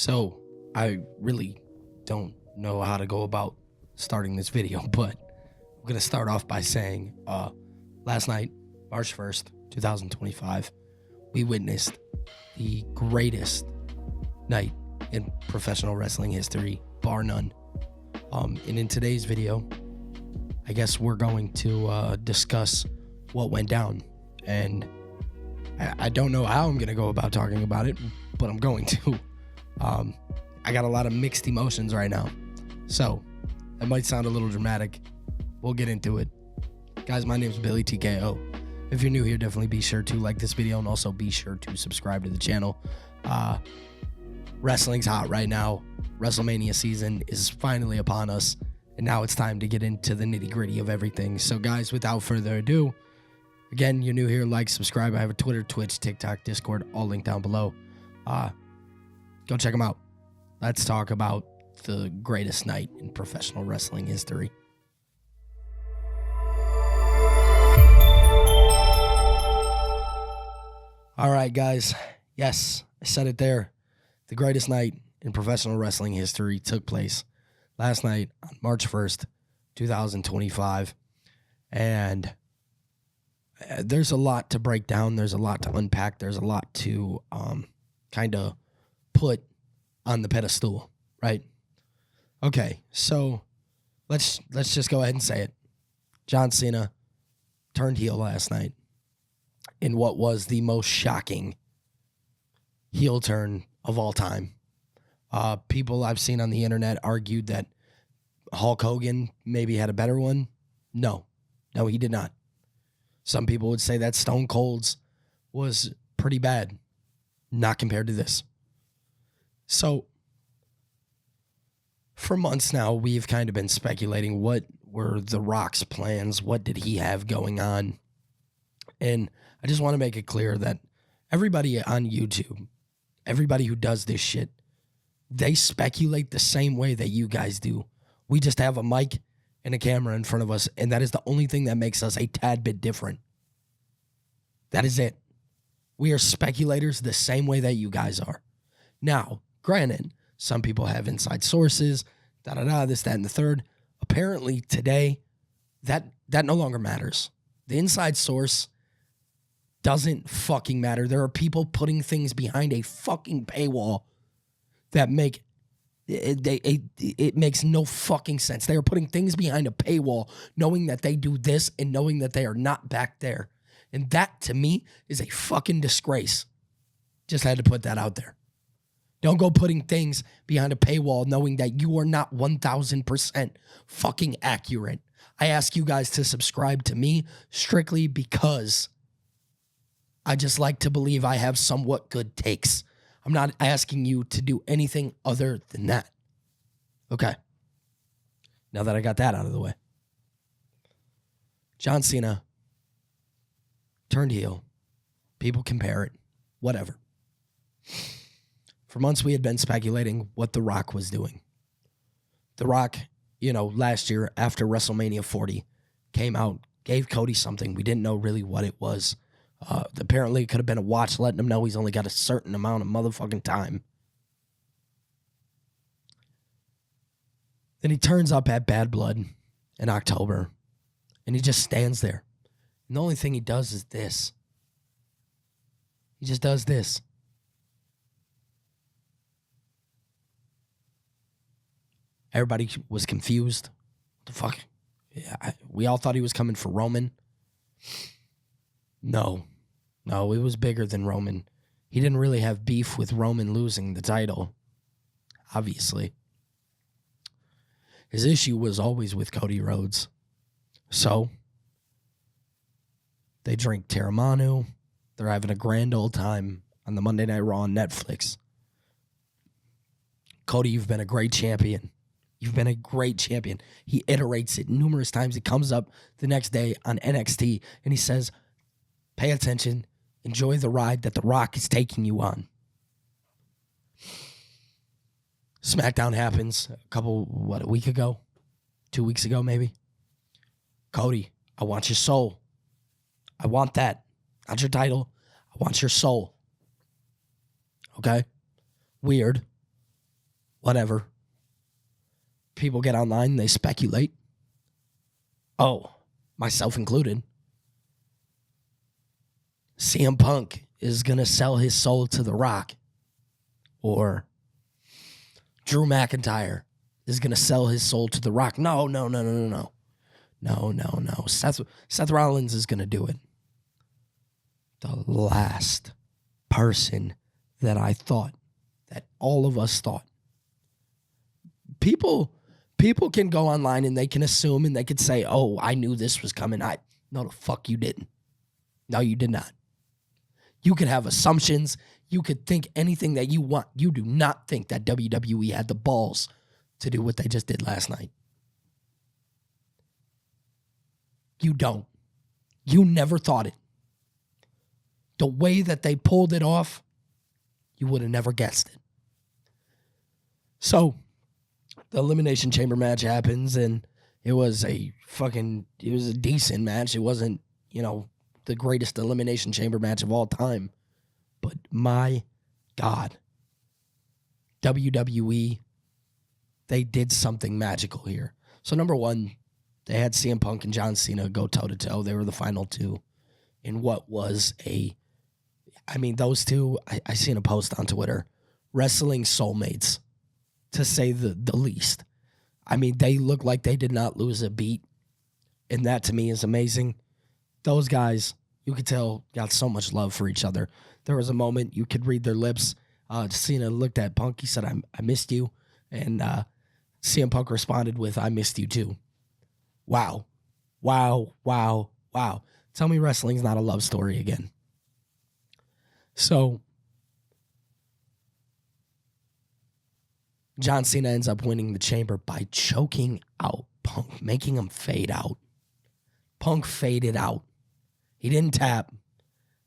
So, I really don't know how to go about starting this video, but I'm going to start off by saying, last night, March 1st, 2025, we witnessed the greatest night in professional wrestling history, bar none. And in today's video, I guess we're going to discuss what went down. And I don't know how I'm going to go about talking about it, but I'm going to. I got a lot of mixed emotions right now. So, that might sound a little dramatic. We'll get into it. Guys, my name is Billy TKO. If you're new here, definitely be sure to like this video and also be sure to subscribe to the channel. Wrestling's hot right now. WrestleMania season is finally upon us, and now it's time to get into the nitty-gritty of everything. So, guys, without further ado, again, you're new here, like, subscribe. I have a Twitter, Twitch, TikTok, Discord, all linked down below. Go check them out. Let's talk about the greatest night in professional wrestling history. All right, guys. Yes, I said it there. The greatest night in professional wrestling history took place last night on March 1st, 2025. And there's a lot to break down. There's a lot to unpack. There's a lot to kind of put on the pedestal, right? Okay, so let's just go ahead and say it. John Cena turned heel last night in what was the most shocking heel turn of all time. People I've seen on the internet argued that Hulk Hogan maybe had a better one. No, he did not. Some people would say that Stone Cold's was pretty bad, not compared to this. So, for months now, we've kind of been speculating what were The Rock's plans, what did he have going on, and I just want to make it clear that everybody on YouTube, everybody who does this shit, they speculate the same way that you guys do. We just have a mic and a camera in front of us, and that is the only thing that makes us a tad bit different. That is it. We are speculators the same way that you guys are. Now, granted, some people have inside sources, this, that, and the third. Apparently, today, that no longer matters. The inside source doesn't fucking matter. There are people putting things behind a fucking paywall that make it makes no fucking sense. They are putting things behind a paywall knowing that they do this and knowing that they are not back there. And that, to me, is a fucking disgrace. Just had to put that out there. Don't go putting things behind a paywall knowing that you are not 1,000% fucking accurate. I ask you guys to subscribe to me strictly because I just like to believe I have somewhat good takes. I'm not asking you to do anything other than that. Okay. Now that I got that out of the way. John Cena turned heel. People compare it. Whatever. For months, we had been speculating what The Rock was doing. The Rock, last year after WrestleMania 40, came out, gave Cody something. We didn't know really what it was. Apparently, it could have been a watch letting him know he's only got a certain amount of motherfucking time. Then he turns up at Bad Blood in October, and he just stands there. And the only thing he does is this. He just does this. Everybody was confused. What the fuck? Yeah, we all thought he was coming for Roman. No, it was bigger than Roman. He didn't really have beef with Roman losing the title, obviously. His issue was always with Cody Rhodes. So, they drink Terramanu. They're having a grand old time on the Monday Night Raw on Netflix. Cody, you've been a great champion. You've been a great champion. He iterates it numerous times. He comes up the next day on NXT, and he says, pay attention. Enjoy the ride that The Rock is taking you on. SmackDown happens a week ago? 2 weeks ago, maybe? Cody, I want your soul. I want that. Not your title. I want your soul. Okay? Weird. whatever. People get online, they speculate. Oh, myself included. CM Punk is going to sell his soul to The Rock. Or Drew McIntyre is going to sell his soul to The Rock. No. Seth Rollins is going to do it. The last person that I thought, that all of us thought. People can go online and they can assume and they could say, oh, I knew this was coming. No, the fuck you didn't. No, you did not. You could have assumptions. You could think anything that you want. You do not think that WWE had the balls to do what they just did last night. You don't. You never thought it. The way that they pulled it off, you would have never guessed it. So, the Elimination Chamber match happens, and it was a decent match. It wasn't, the greatest Elimination Chamber match of all time. But my God, WWE, they did something magical here. So number one, they had CM Punk and John Cena go toe-to-toe. They were the final two in what was those two, I seen a post on Twitter, wrestling soulmates, to say the least. They look like they did not lose a beat, and that to me is amazing. Those guys, you could tell, got so much love for each other. There was a moment you could read their lips. Cena looked at Punk. He said, I missed you. And CM Punk responded with, I missed you too. Wow. Tell me wrestling's not a love story again. So, John Cena ends up winning the chamber by choking out Punk, making him fade out. Punk faded out. He didn't tap.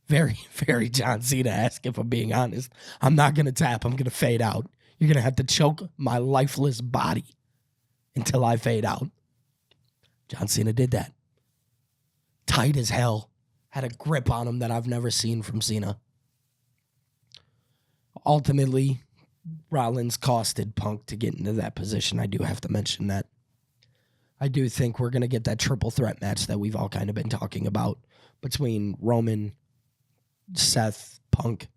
Very, very John Cena-esque, if I'm being honest. I'm not going to tap. I'm going to fade out. You're going to have to choke my lifeless body until I fade out. John Cena did that. Tight as hell. Had a grip on him that I've never seen from Cena. Ultimately, Rollins costed Punk to get into that position. I do have to mention that. I do think we're going to get that triple threat match that we've all kind of been talking about between Roman, Seth, Punk.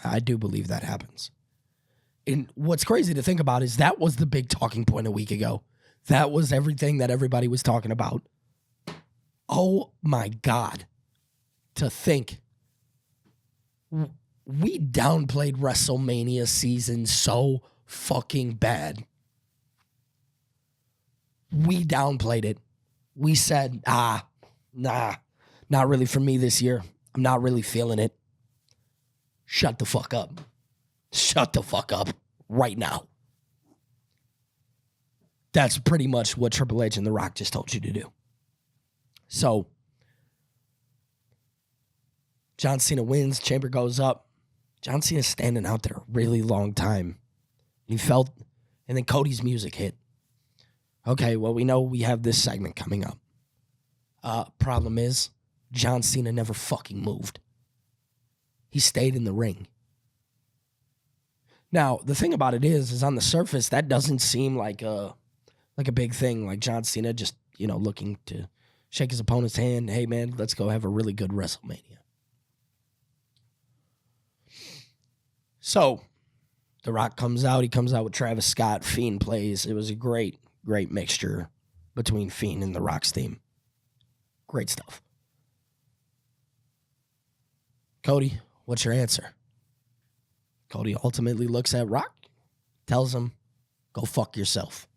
I do believe that happens. And what's crazy to think about is that was the big talking point a week ago. That was everything that everybody was talking about. Oh my God. To think we downplayed WrestleMania season so fucking bad. We downplayed it. We said, nah, not really for me this year. I'm not really feeling it. Shut the fuck up. Shut the fuck up right now. That's pretty much what Triple H and The Rock just told you to do. So, John Cena wins. Chamber goes up. John Cena's standing out there a really long time. He felt, and then Cody's music hit. Okay, well, we know we have this segment coming up. Problem is, John Cena never fucking moved. He stayed in the ring. Now, the thing about it is on the surface, that doesn't seem like a big thing. Like John Cena just, looking to shake his opponent's hand. Hey, man, let's go have a really good WrestleMania. So, The Rock comes out. He comes out with Travis Scott. Fiend plays. It was a great mixture between Fiend and The Rock's theme. Great stuff. Cody, what's your answer? Cody ultimately looks at Rock, tells him, go fuck yourself.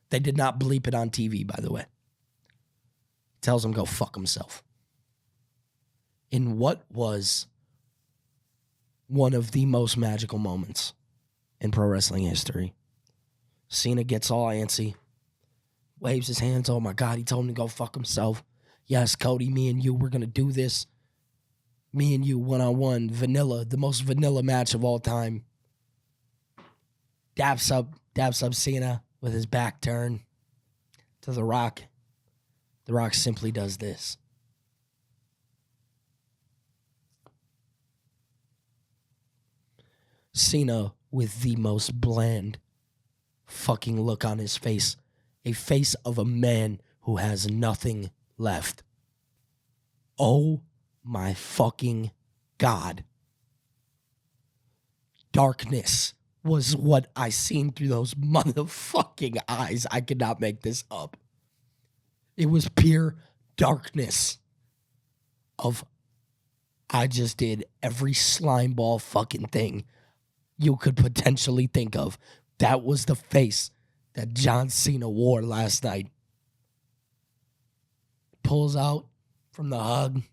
They did not bleep it on TV, by the way. Tells him go fuck himself. In what was one of the most magical moments in pro wrestling history, Cena gets all antsy, waves his hands. Oh my God, he told him to go fuck himself. Yes, Cody, me and you, we're going to do this. Me and you, one-on-one, vanilla, the most vanilla match of all time. Daps up Cena with his back turned to The Rock. The Rock simply does this. Cena with the most bland fucking look on his face. A face of a man who has nothing left. Oh my fucking God. Darkness was what I seen through those motherfucking eyes. I could not make this up. It was pure darkness of I just did every slime ball fucking thing you could potentially think of. That was the face that John Cena wore last night. Pulls out from the hug,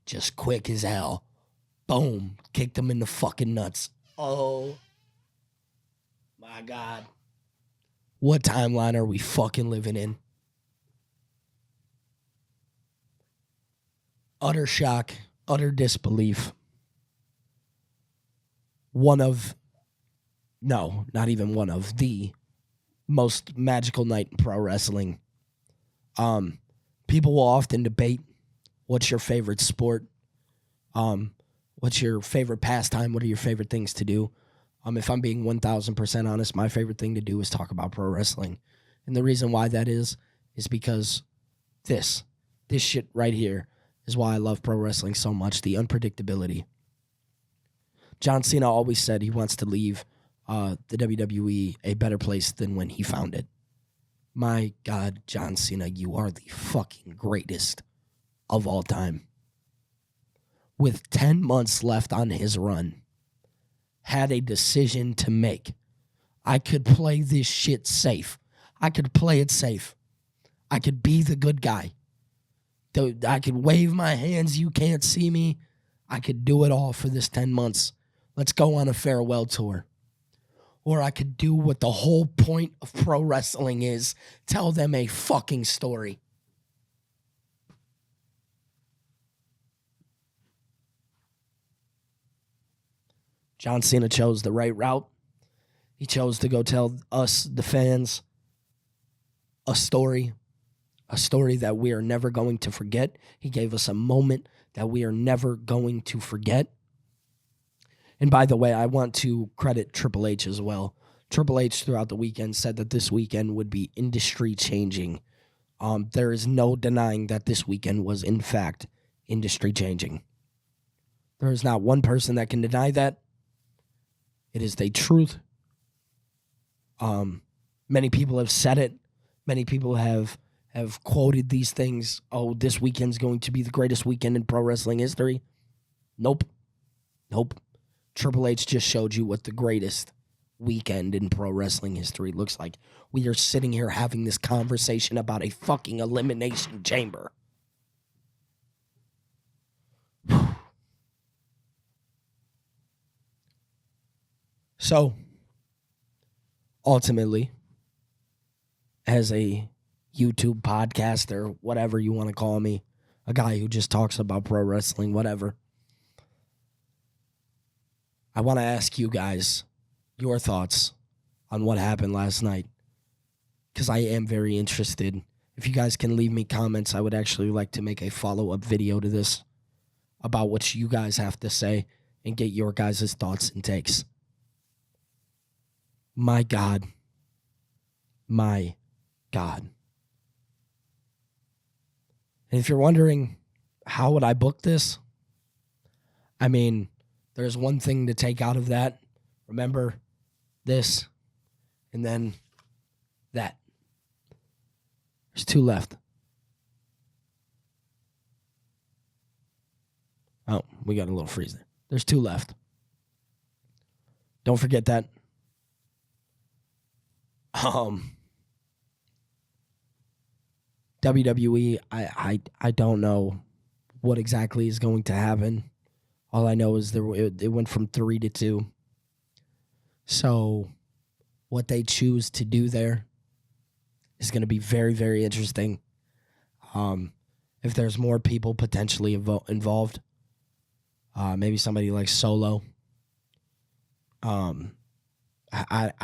just quick as hell. Boom, kicked him in the fucking nuts. Oh my God. What timeline are we fucking living in? Utter shock, utter disbelief. Not even one of the most magical night in pro wrestling. People will often debate what's your favorite sport, what's your favorite pastime, what are your favorite things to do. If I'm being 1,000% honest, my favorite thing to do is talk about pro wrestling. And the reason why that is because this shit right here is why I love pro wrestling so much, the unpredictability. John Cena always said he wants to leave the WWE a better place than when he found it. My God, John Cena, you are the fucking greatest of all time. With 10 months left on his run, had a decision to make. I could play this shit safe. I could play it safe. I could be the good guy. I could wave my hands, you can't see me. I could do it all for this 10 months. Let's go on a farewell tour. Or I could do what the whole point of pro wrestling is. Tell them a fucking story. John Cena chose the right route. He chose to go tell us, the fans, a story that we are never going to forget. He gave us a moment that we are never going to forget. And by the way, I want to credit Triple H as well. Triple H throughout the weekend said that this weekend would be industry changing. There is no denying that this weekend was in fact industry changing. There is not one person that can deny that. It is the truth. Many people have said it. Many people have quoted these things. Oh, this weekend's going to be the greatest weekend in pro wrestling history. Nope. Triple H just showed you what the greatest weekend in pro wrestling history looks like. We are sitting here having this conversation about a fucking elimination chamber. So, ultimately, as a YouTube podcaster, whatever you want to call me, a guy who just talks about pro wrestling, whatever, I want to ask you guys your thoughts on what happened last night, because I am very interested. If you guys can leave me comments, I would actually like to make a follow-up video to this about what you guys have to say and get your guys' thoughts and takes. My God. My God. And if you're wondering, how would I book this? I mean, there's one thing to take out of that. Remember this, and then that. There's two left. Oh, we got a little freeze there. There's two left. Don't forget that. WWE, I don't know what exactly is going to happen. All I know is it went from 3 to 2. So what they choose to do there is going to be very, very interesting. If there's more people potentially involved, maybe somebody like Solo. I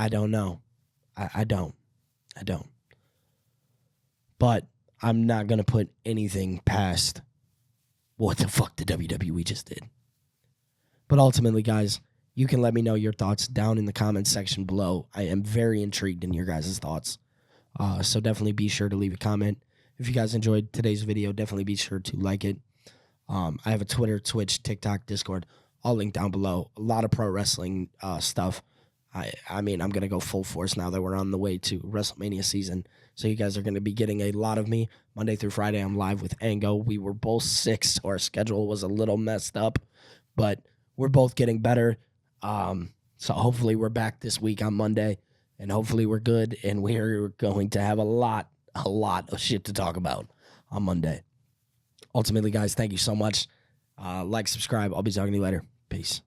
don't know. I don't. But I'm not going to put anything past what the fuck the WWE just did. But ultimately, guys, you can let me know your thoughts down in the comments section below. I am very intrigued in your guys' thoughts. So definitely be sure to leave a comment. If you guys enjoyed today's video, definitely be sure to like it. I have a Twitter, Twitch, TikTok, Discord, all linked down below. A lot of pro wrestling stuff. I mean, I'm going to go full force now that we're on the way to WrestleMania season. So you guys are going to be getting a lot of me. Monday through Friday, I'm live with Ango. We were both sick, so our schedule was a little messed up. But we're both getting better. So hopefully we're back this week on Monday. And hopefully we're good. And we're going to have a lot of shit to talk about on Monday. Ultimately, guys, thank you so much. Like, subscribe. I'll be talking to you later. Peace.